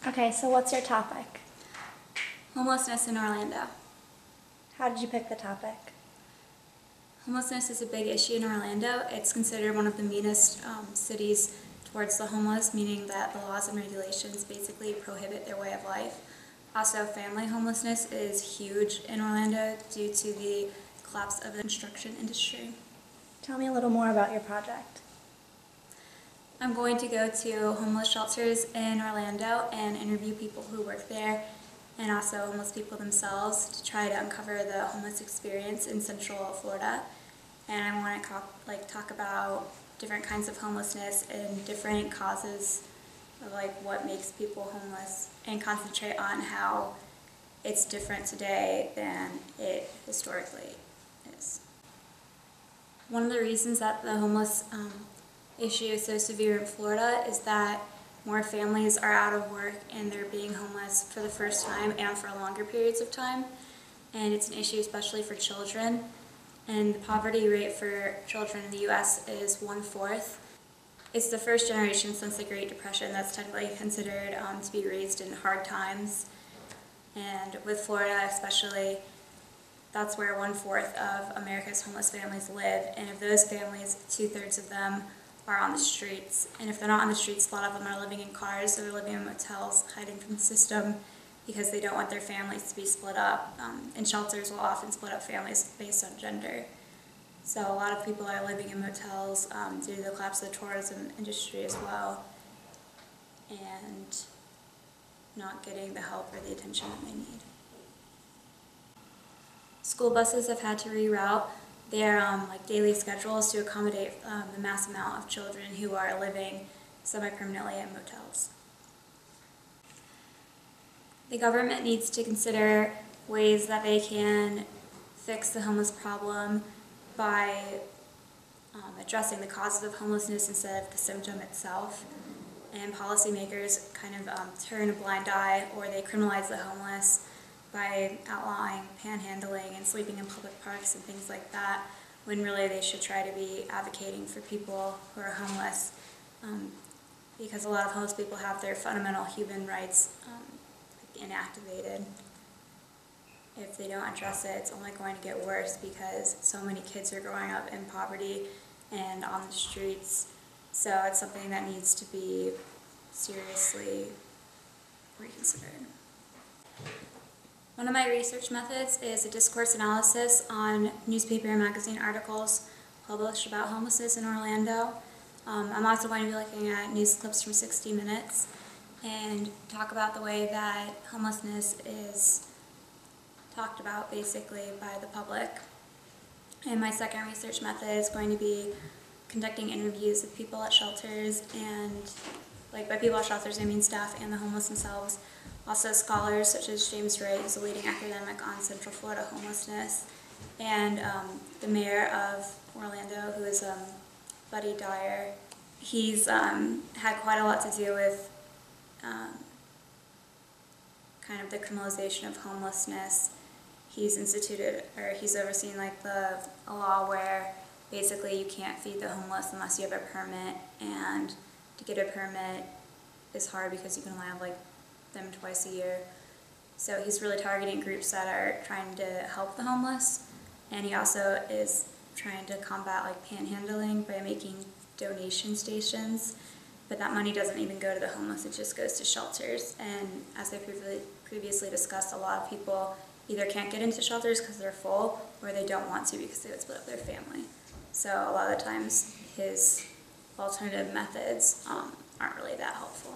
Okay, so what's your topic? Homelessness in Orlando. How did you pick the topic? Homelessness is a big issue in Orlando. It's considered one of the meanest cities towards the homeless, meaning that the laws and regulations basically prohibit their way of life. Also, family homelessness is huge in Orlando due to the collapse of the construction industry. Tell me a little more about your project. I'm going to go to homeless shelters in Orlando and interview people who work there and also homeless people themselves to try to uncover the homeless experience in Central Florida. And I want to talk about different kinds of homelessness and different causes of what makes people homeless and concentrate on how it's different today than it historically is. One of the reasons that the homeless issue is so severe in Florida is that more families are out of work and they're being homeless for the first time and for longer periods of time. And it's an issue especially for children. And the poverty rate for children in the U.S. is 1/4. It's the first generation since the Great Depression that's technically considered to be raised in hard times. And with Florida especially, that's where 1/4 of America's homeless families live. And of those families, 2/3 of them are on the streets. And if they're not on the streets, a lot of them are living in cars or they're living in motels, hiding from the system because they don't want their families to be split up. And shelters will often split up families based on gender. So a lot of people are living in motels due to the collapse of the tourism industry as well, and not getting the help or the attention that they need. School buses have had to reroute their daily schedules to accommodate the mass amount of children who are living semi-permanently in motels. The government needs to consider ways that they can fix the homeless problem by addressing the causes of homelessness instead of the symptom itself. And policymakers kind of turn a blind eye or they criminalize the homeless by outlawing panhandling and sleeping in public parks and things like that, when really they should try to be advocating for people who are homeless, because a lot of homeless people have their fundamental human rights inactivated. If they don't address it, it's only going to get worse because so many kids are growing up in poverty and on the streets. So it's something that needs to be seriously reconsidered. One of my research methods is a discourse analysis on newspaper and magazine articles published about homelessness in Orlando. I'm also going to be looking at news clips from 60 Minutes and talk about the way that homelessness is talked about basically by the public. And my second research method is going to be conducting interviews with people at shelters, and by people at shelters I mean staff and the homeless themselves. Also scholars such as James Wright, who's a leading academic on Central Florida homelessness, and the mayor of Orlando, who is Buddy Dyer. He's had quite a lot to do with kind of the criminalization of homelessness. He's overseen a law where basically you can't feed the homeless unless you have a permit, and to get a permit is hard because you can only have them twice a year. So he's really targeting groups that are trying to help the homeless, and he also is trying to combat panhandling by making donation stations, but that money doesn't even go to the homeless, it just goes to shelters. And as I previously discussed, a lot of people either can't get into shelters because they're full, or they don't want to because they would split up their family. So a lot of the times his alternative methods aren't really that helpful.